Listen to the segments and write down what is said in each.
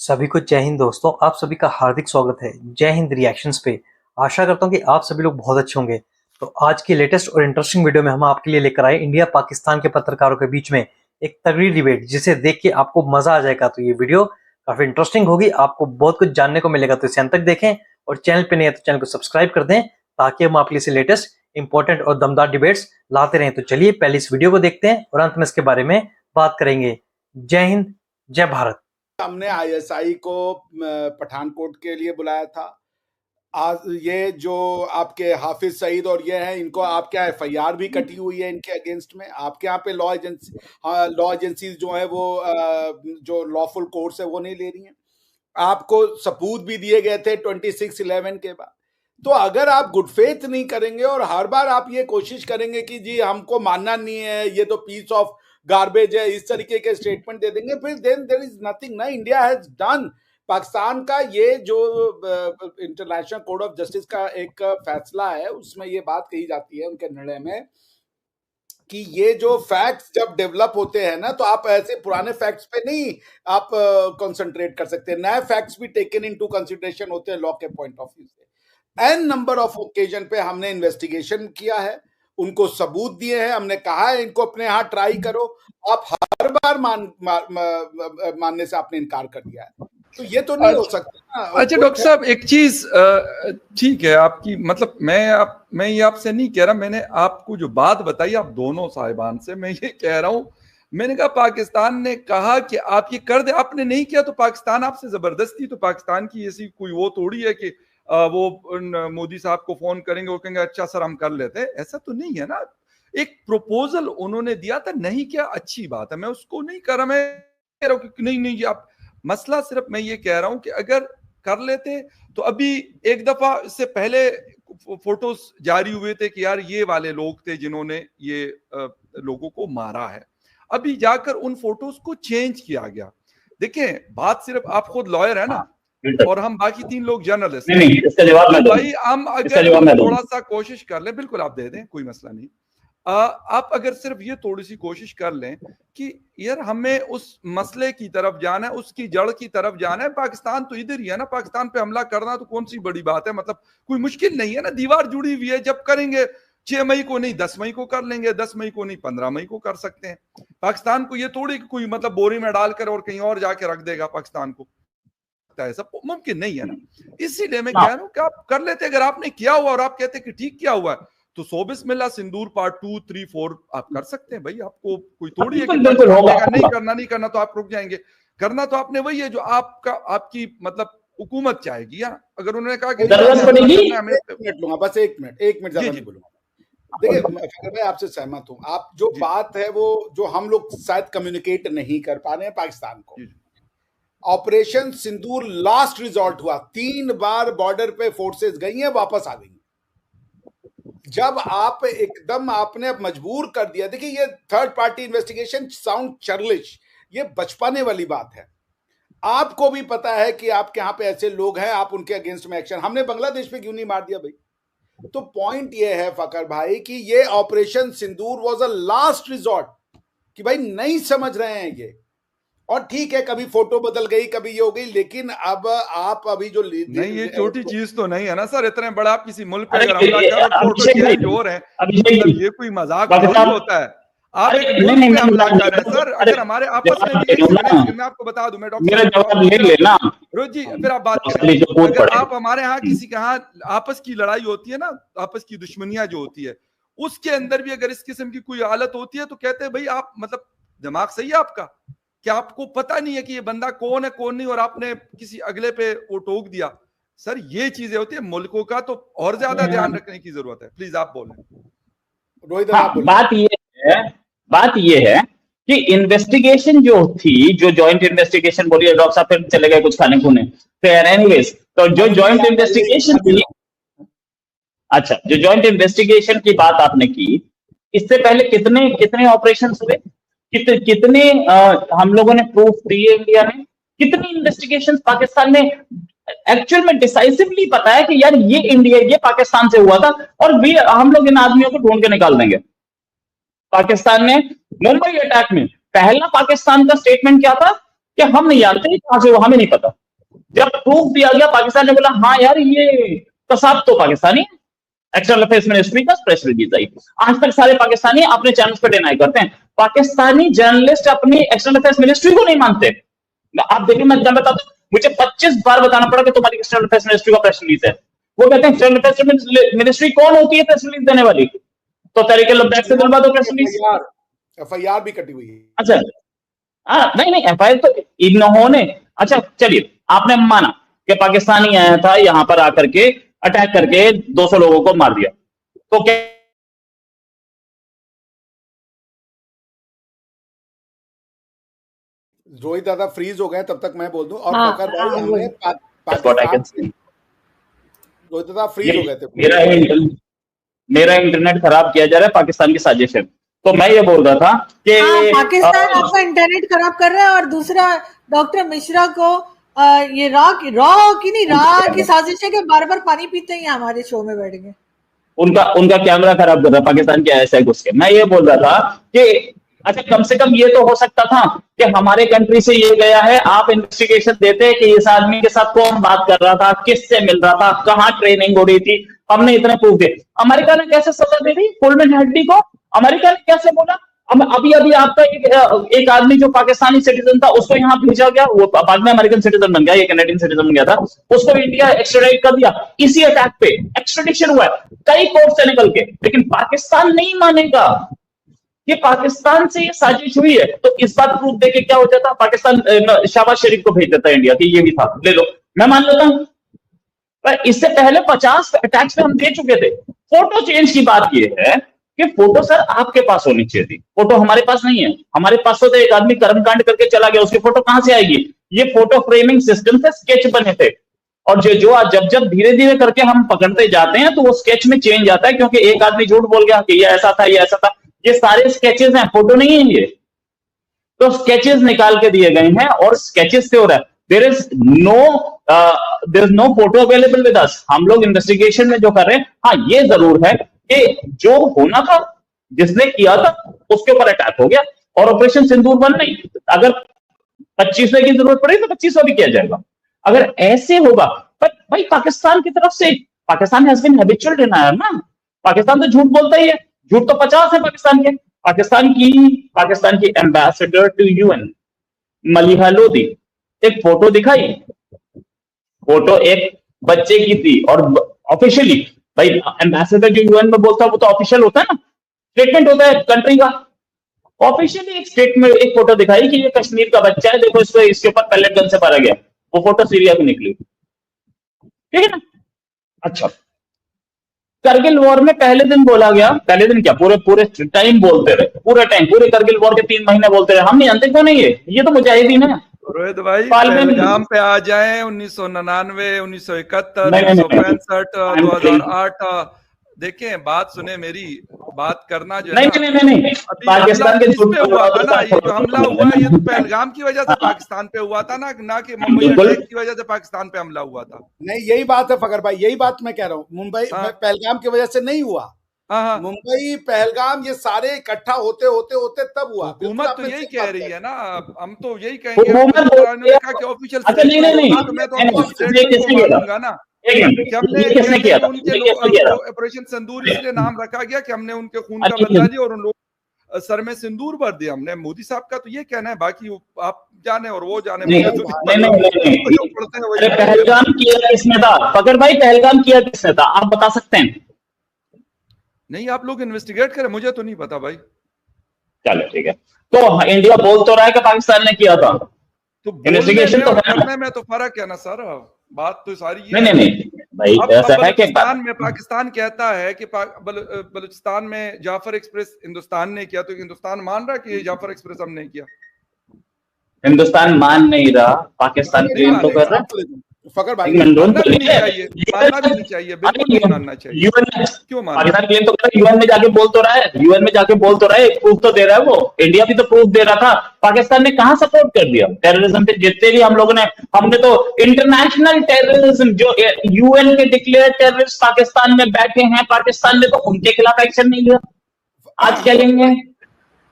सभी को जय हिंद दोस्तों, आप सभी का हार्दिक स्वागत है जय हिंद रिएक्शंस पे। आशा करता हूँ कि आप सभी लोग बहुत अच्छे होंगे। तो आज की लेटेस्ट और इंटरेस्टिंग वीडियो में हम आपके लिए लेकर आए इंडिया पाकिस्तान के पत्रकारों के बीच में एक तगड़ी डिबेट, जिसे देख के आपको मजा आ जाएगा। तो ये वीडियो काफी इंटरेस्टिंग होगी, आपको बहुत कुछ जानने को मिलेगा। तो इसे अंत तक देखें और चैनल पे नहीं है तो चैनल को सब्सक्राइब कर दें, ताकि हम आपके लिए लेटेस्ट इंपॉर्टेंट और दमदार डिबेट्स लाते रहें। तो चलिए पहले इस वीडियो को देखते हैं और अंत में इसके बारे में बात करेंगे। जय हिंद, जय भारत। हमने आईएसआई को पठानकोट के लिए बुलाया था। आज ये जो आपके हाफिज सईद और ये हैं, इनको आपके यहाँ एफआईआर भी कटी हुई है इनके अगेंस्ट में। आपके यहाँ पे लॉ एजेंसीज जो है वो जो लॉफुल कोर्ट्स है वो नहीं ले रही हैं। आपको सबूत भी दिए गए थे 26/11 के बाद। तो अगर आप गुड फेथ नहीं करेंगे और हर बार आप ये कोशिश करेंगे कि जी हमको मानना नहीं है, ये तो पीस ऑफ गार्बेज है, इस तरीके के स्टेटमेंट दे देंगे, फिर देन देयर इज नथिंग ना। India has done. पाकिस्तान का ये जो इंटरनेशनल कोर्ट ऑफ जस्टिस का एक फैसला है, उसमें ये बात कही जाती है उनके निर्णय में कि ये जो फैक्ट्स जब डेवलप होते हैं ना, तो आप ऐसे पुराने फैक्ट्स पे नहीं आप कंसंट्रेट कर सकते। नए फैक्ट्स भी टेकन इनटू कंसिडरेशन होते हैं लॉ के पॉइंट ऑफ व्यू से। एन नंबर ऑफ ओकेजन पे हमने इन्वेस्टिगेशन किया है, उनको सबूत दिए हैं, हमने कहा है इनको अपने यहाँ ट्राई करो। आप हर बार मानने से आपने इनकार कर दिया है, तो ये तो नहीं हो सकता। अच्छा डॉक्टर साहब, एक चीज ठीक है आपकी, मतलब मैं ये आपसे नहीं कह रहा, मैंने आपको जो बात बताई आप दोनों साहिबान से, मैं ये कह रहा हूं, मैंने कहा पाकिस्तान ने कहा कि आप ये कर दे, आपने नहीं किया तो पाकिस्तान आपसे जबरदस्ती, तो पाकिस्तान की ऐसी कोई वो थोड़ी है कि वो मोदी साहब को फोन करेंगे, वो कहेंगे अच्छा सर हम कर लेते हैं, ऐसा तो नहीं है ना। एक प्रपोजल उन्होंने दिया था, नहीं क्या अच्छी बात है, मैं उसको नहीं कर रहा, मैं कह रहा हूँ कि नहीं आप मसला, सिर्फ मैं ये कह रहा हूं कि अगर कर लेते तो अभी एक दफा इससे पहले फोटोज जारी हुए थे कि यार ये वाले लोग थे जिन्होंने ये लोगों को मारा है, अभी जाकर उन फोटोज को चेंज किया गया। देखिए बात सिर्फ आप खुद लॉयर है ना, और हम बाकी 3 लोग जर्नलिस्ट हैं। इसका जवाब मैं भाई हम अगर थोड़ा सा कोशिश कर लें, बिल्कुल आप दे दें, कोई मसला नहीं। आप अगर सिर्फ ये थोड़ी सी कोशिश कर लें कि यार हमें उस मसले की तरफ जाना है, उसकी जड़ की तरफ जाना है। पाकिस्तान तो इधर ही है ना, पाकिस्तान पे हमला करना तो कौन सी बड़ी बात है, मतलब कोई मुश्किल नहीं है ना, दीवार जुड़ी हुई है, जब करेंगे 6 मई को नहीं 10 मई को कर लेंगे, 10 मई को नहीं 15 मई को कर सकते हैं। पाकिस्तान को ये थोड़ी कोई मतलब बोरी में डालकर और कहीं और जाके रख देगा पाकिस्तान को, ऐसा मुमकिन नहीं है ना। इसीलिए मैं कह रहा हूं कि आप कर लेते, अगर आपने किया हुआ और आप कहते कि ठीक किया हुआ है, तो 100 बिस्मिल्लाह सिंदूर पार्ट 2, 3, 4 आप कर सकते हैं। भाई आपको कोई थोड़ी है कि नहीं करना तो आप रुक जाएंगे, करना तो आपने वही है जो आपकी मतलब हुकूमत चाहेगी। या अगर उन्होंने कहा कि बस एक मिनट ज्यादा नहीं बोलूंगा। देखिए मैं आपसे सहमत हूं, आप जो बात है वो जो हम लोग शायद कम्युनिकेट नहीं कर पा रहे हैं पाकिस्तान को। ऑपरेशन सिंदूर लास्ट रिजॉर्ट हुआ, 3 बार बॉर्डर पे फोर्सेस गई हैं, वापस आ गई। जब आप एकदम आपने मजबूर कर दिया, देखिए ये थर्ड पार्टी इन्वेस्टिगेशन साउंड चार्लिश, ये बचपने वाली बात है। आपको भी पता है कि आपके यहाँ पे ऐसे लोग हैं, आप उनके अगेंस्ट में एक्शन, हमने बांग्लादेश पे क्यों नहीं मार दिया भाई। तो पॉइंट ये है फकर भाई कि ये operation Sindoor was a last resort, कि भाई नहीं समझ रहे हैं ये, और ठीक है कभी फोटो बदल गई, कभी ये हो गई, लेकिन अब आप अभी जो नहीं, ये छोटी चीज तो नहीं है ना सर, इतने बड़ा आप किसी मुल्क पे अगर हमला कर फोटो चेंज हो रहे हैं, मतलब ये कोई मजाक नहीं होता है। आप एक मुल्क पे हमला कर रहे हैं सर, अगर हमारे आपस में भी, मैं आपको बता दूं, मैं डॉक्टर रोज जी, फिर आप बात करें, अगर आप हमारे यहाँ किसी के यहाँ आपस की लड़ाई होती है ना, आपस की दुश्मनियां जो होती है, उसके अंदर भी अगर इस किस्म की कोई हालत होती है तो कहते हैं भाई आप मतलब दिमाग सही है आपका, क्या आपको पता नहीं है कि ये बंदा कौन है कौन नहीं, और आपने किसी अगले पे वो टोक दिया। सर ये चीजें होती है, मुल्कों का तो और ज्यादा ध्यान रखने की जरूरत है। प्लीज आप बोलें रोहित। बात ये है कि इन्वेस्टिगेशन जो थी, जो जॉइंट इन्वेस्टिगेशन बोलिए, डॉक्टर साहब फिर चले गए कुछ खाने खूने, तो एनीवेज तो जो जॉइंट इन्वेस्टिगेशन थी, अच्छा जो जॉइंट इन्वेस्टिगेशन की बात आपने की, इससे पहले कितने ऑपरेशन हुए, कितने हम लोगों ने प्रूफ दिए, इंडिया ने कितनी इन्वेस्टिगेशन पाकिस्तान ने एक्चुअल में डिसाइसिवली पता है कि यार ये पाकिस्तान से हुआ था, और हम लोग इन आदमियों को ढूंढ के निकाल देंगे। पाकिस्तान ने मुंबई अटैक में पहला पाकिस्तान का स्टेटमेंट क्या था कि हम नहीं जानते कहां से वो, हमें नहीं पता। जब प्रूफ दिया गया, पाकिस्तान ने बोला हाँ यार ये कसाब तो पाकिस्तानी है, एक्सटर्नल अफेयर्स मिनिस्ट्री का प्रेस रिलीज आई। आज तक सारे पाकिस्तानी अपने चैनल्स पे डिनाई करते हैं, पाकिस्तानी जर्नलिस्ट अपनी एक्सटर्नल अफेयर्स मिनिस्ट्री को नहीं मानते। आप देखिए, मैं बताता हूं, मुझे 25 बार बताना पड़ा कि तुम्हारी एक्सटर्नल अफेयर्स मिनिस्ट्री का प्रेस रिलीज है। वो कहते हैं एक्सटर्नल अफेयर्स मिनिस्ट्री कौन होती है प्रेस रिलीज देने वाली? तो तरीके लब्बैक से दिलवा दो प्रेस रिलीज। एफआईआर भी कटी हुई है। अच्छा, नहीं एफआईआर तो इन्होंने, अच्छा चलिए आपने माना कि पाकिस्तानी आया था यहां पर आकर के अटैक करके 200 लोगों को मार दिया, तो क्या रोहित दादा फ्रीज हो गए, तब तक मैं बोल दूं। और हाँ, फकर भाई, हाँ, हमने That's what I can Pakistan say. Rohit दादा फ्रीज हो गए थे। मेरा इंटरनेट खराब किया जा रहा है, पाकिस्तान की साजिश है। तो मैं ये बोल रहा था कि पाकिस्तान आपका इंटरनेट खराब कर रहा है, और दूसरा डॉक्टर मिश्रा को ये रॉ की साजिश है कि बार बार पानी पीते हैं हमारे शो में बैठ के। उनका कैमरा खराब कर रहा है पाकिस्तान के ऐसे घुस के। मैं ये बोल रहा था कि अच्छा कम से कम ये तो हो सकता था कि हमारे कंट्री से ये गया है, आप इन्वेस्टिगेशन देते कि इस आदमी के साथ कौन बात कर रहा था, किससे मिल रहा था, कहाँ ट्रेनिंग हो रही थी, हमने इतने प्रूफ दिए। अमेरिका ने कैसे सजा दे दी कोलमैन हेड्डी को? अमेरिका ने कैसे बोला? अभी आपका एक आदमी जो पाकिस्तानी सिटीजन था उसको यहाँ भेजा गया, वो बाद में अमेरिकन सिटीजन बन गया, ये कैनेडियन सिटीजन बन गया था, उसको इंडिया एक्स्ट्राडाइट कर दिया। इसी अटैक पे एक्स्ट्राडिशन हुआ है कई कोर्ट से निकल के, लेकिन पाकिस्तान नहीं मानेगा कि पाकिस्तान से ये साजिश हुई है। तो इस बात प्रूफ देके क्या हो जाता, पाकिस्तान शहबाज शरीफ को भेज देता इंडिया कि ये भी था, ले लो, मैं मान लेता हूं। पर इससे पहले 50 अटैक्स पे हम दे चुके थे। फोटो चेंज की बात ये है कि फोटो सर आपके पास होनी चाहिए थी, फोटो हमारे पास नहीं है। हमारे पास तो एक आदमी कर्मकांड करके चला गया, उसकी फोटो कहां से आएगी? ये फोटो फ्रेमिंग सिस्टम से स्केच बने थे, और जब धीरे धीरे करके हम पकड़ते जाते हैं तो वो स्केच में चेंज आता है, क्योंकि एक आदमी झूठ बोल गया कि ये ऐसा था, ये ऐसा था। ये सारे स्केचेस हैं, फोटो नहीं है ये। तो स्केचेस निकाल के दिए गए हैं और स्केचेस से हो रहा है। There is no photo available with us. हम लोग इन्वेस्टिगेशन में जो कर रहे हैं, हाँ ये जरूर है कि जो होना था, जिसने किया था उसके ऊपर अटैक हो गया, और ऑपरेशन सिंदूर 1 नहीं, अगर 25वें की जरूरत पड़ेगी तो 25वां भी किया जाएगा। अगर ऐसे होगा, पर भाई पाकिस्तान की तरफ से, पाकिस्तान हैज बीन हैबिचुअल डिनायर ना, पाकिस्तान तो झूठ बोलता ही है, झूठ तो 50 है पाकिस्तान के। पाकिस्तान की ambassador to UN Maliha Lodhi एक फोटो दिखाई, फोटो एक बच्चे की थी, और ऑफिशियली भाई एम्बेसडर जो यूएन में बोलता है वो तो ऑफिशियल होता है ना, स्टेटमेंट होता है कंट्री का। ऑफिशियली एक स्टेटमेंट, एक फोटो दिखाई कि ये कश्मीर का बच्चा है, देखो इसके ऊपर पैलेट गन से मारा गया, वो फोटो सीरिया की निकली, ठीक है ना। अच्छा, करगिल वॉर में पहले दिन बोला गया, पहले दिन क्या पूरे टाइम बोलते रहे, पूरे करगिल वॉर के 3 महीने बोलते रहे, हम नहीं जानते क्यों नहीं है, ये तो मुजाहिदीन है। रोहित भाई पहलगाम पे आ जाए 1999, 1971, 1965, 2008, देखें बात सुने मेरी, बात करना जो नहीं, पाकिस्तान के पे हुआ था ना, ये जो हमला हुआ ये तो पहलगाम की वजह से पाकिस्तान पे हुआ था ना कि मुंबई अटैक की वजह से पाकिस्तान पे हमला हुआ था। नहीं, यही बात है फकर भाई, यही बात मैं कह रहा हूँ। मुंबई पहलगाम की वजह से नहीं हुआ, मुंबई पहलगाम ये सारे इकट्ठा होते होते तब हुआ। हुकूमत तो यही कह रही है ना, हम तो यही कहेंगे ऑफिशियल ऑपरेशन सिंदूर इसलिए नाम रखा गया कि हमने उनके खून का बदला लिया और उन लोग सर में सिंदूर भर दिया हमने। मोदी साहब का तो ये कहना है, बाकी आप जाने और वो जाने। पहलगाम किया किसने था फकर भाई, पहलगाम किया किसने था आप बता सकते हैं? नहीं, आप लोग इन्वेस्टिगेट करें, मुझे तो नहीं पता भाई। चलो ठीक है, तो इंडिया बोल तो रहा है कि पाकिस्तान ने किया था, तो इन्वेस्टिगेशन तो करने में तो फर्क है ना सर, बात तो सारी ये नहीं भाई ऐसा है कि पाकिस्तान कहता है कि बलूचिस्तान में जाफर एक्सप्रेस हिंदुस्तान ने किया, तो हिंदुस्तान मान रहा है कि जाफर एक्सप्रेस हमने किया? हिंदुस्तान मान नहीं रहा, पाकिस्तान क्लेम तो कर रहा है। फकर भाई मानना भी नहीं चाहिए, बिल्कुल नहीं मानना चाहिए। यूएन क्यों पाकिस्तान क्लेम तो कर रहा है, यूएन में जाके बोल तो रहा है, प्रूफ तो दे रहा है वो। इंडिया भी तो प्रूफ दे रहा था, पाकिस्तान ने कहां सपोर्ट कर दिया टेररिज्म पे? जितने भी हम लोगों ने, हमने तो इंटरनेशनल टेररिज्म जो यूएन के डिक्लेयर टेररिस्ट पाकिस्तान में बैठे हैं, पाकिस्तान ने तो उनके खिलाफ एक्शन नहीं लिया। आज क्या लेंगे?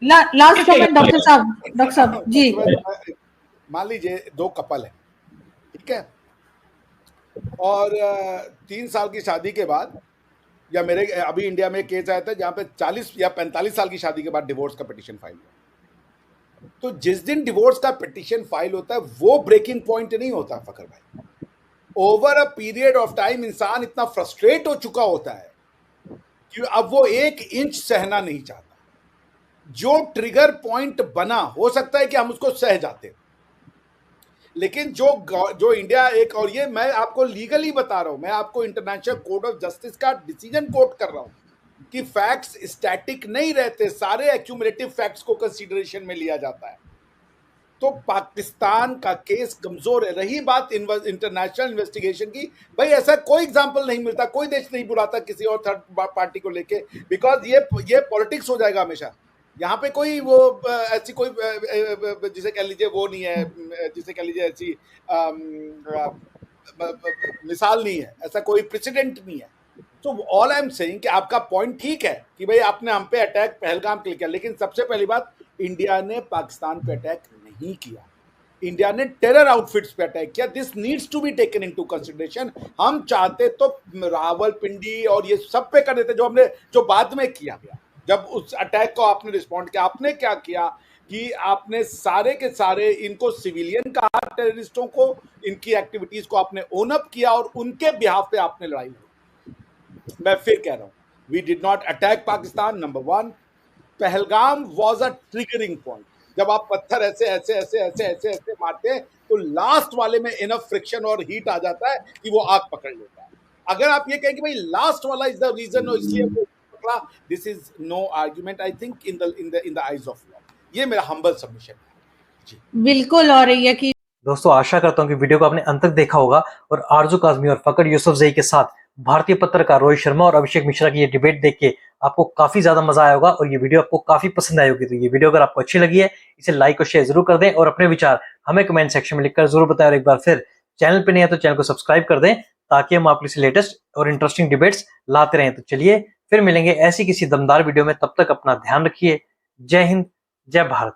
लास्ट कमेंट डॉक्टर साहब जी। मान लीजिए 2 कपल है, ठीक है, और 3 साल की शादी के बाद, या मेरे अभी इंडिया में केस आया था जहां पे 40 या 45 साल की शादी के बाद डिवोर्स का पिटीशन फाइल हुआ। तो जिस दिन डिवोर्स का पिटीशन फाइल होता है वो ब्रेकिंग पॉइंट नहीं होता फकर भाई। Over a period of time इंसान इतना फ्रस्ट्रेट हो चुका होता है कि अब वो 1 इंच सहना नहीं चाहता। जो ट्रिगर पॉइंट बना, हो सकता है कि हम उसको सह जाते, लेकिन जो इंडिया एक, और ये मैं आपको लीगली बता रहा हूं, मैं आपको इंटरनेशनल कोर्ट ऑफ जस्टिस का डिसीजन कोट कर रहा हूं कि फैक्ट्स स्टैटिक नहीं रहते, सारे एक्यूमुलेटिव फैक्ट्स को कंसीडरेशन में लिया जाता है। तो पाकिस्तान का केस कमजोर है। रही बात इंटरनेशनल इन्वेस्टिगेशन की, भाई ऐसा कोई एग्जांपल नहीं मिलता, कोई देश नहीं बुलाता किसी और थर्ड पार्टी को लेके, बिकॉज ये पॉलिटिक्स हो जाएगा हमेशा। यहाँ पे कोई वो ऐसी कोई जिसे कह लीजिए वो नहीं है, जिसे कह लीजिए ऐसी मिसाल नहीं है, ऐसा कोई प्रेसिडेंट नहीं है। तो ऑल आई एम सेइंग कि आपका पॉइंट ठीक है कि भाई आपने हम पे अटैक पहलगाम के लिए किया, लेकिन सबसे पहली बात, इंडिया ने पाकिस्तान पे अटैक नहीं किया, इंडिया ने टेरर आउटफिट्स पे अटैक किया। This needs to be taken into consideration. हम चाहते तो रावलपिंडी और ये सब पे कर देते, जो बाद में किया गया। जब उस अटैक को आपने रिस्पॉन्ड किया, आपने क्या किया कि आपने सारे के सारे इनको सिविलियन कहा, टेररिस्टों को, इनकी एक्टिविटीज को आपने ओन अप किया और उनके बिहाफ पे आपने लड़ाई लड़ी। मैं फिर कह रहा हूं, we did not attack Pakistan, number 1। Pahalgam was a triggering point. जब आप पत्थर ऐसे ऐसे ऐसे ऐसे ऐसे ऐसे मारते हैं तो लास्ट वाले में इनफ फ्रिक्शन और हीट आ जाता है कि वो आग पकड़ लेता है। अगर आप ये कहें कि भाई लास्ट वाला इज द रीजन और इसलिए वो पकड़ा, this is no argument I think in the eyes of law. ये मेरा हम्बल सबमिशन है जी। बिल्कुल। और यकीन दोस्तों आशा करता हूं कि वीडियो को आपने अंत तक देखा होगा और आरजू काजमी और फकड़ यूसुफजई के साथ भारतीय पत्रकार रोहित शर्मा और अभिषेक मिश्रा की ये डिबेट देख के आपको काफी ज्यादा मजा आया होगा और ये वीडियो आपको काफी पसंद आई होगी। तो ये वीडियो अगर आपको अच्छी लगी है इसे लाइक और शेयर जरूर कर दें और अपने विचार हमें कमेंट सेक्शन में लिखकर जरूर बताएं। और एक बार फिर चैनल पे नहीं है तो चैनल को सब्सक्राइब कर दें ताकि हम आपके लिए लेटेस्ट और इंटरेस्टिंग डिबेट्स लाते रहें। तो चलिए फिर मिलेंगे ऐसी किसी दमदार वीडियो में, तब तक अपना ध्यान रखिए। जय हिंद, जय भारत।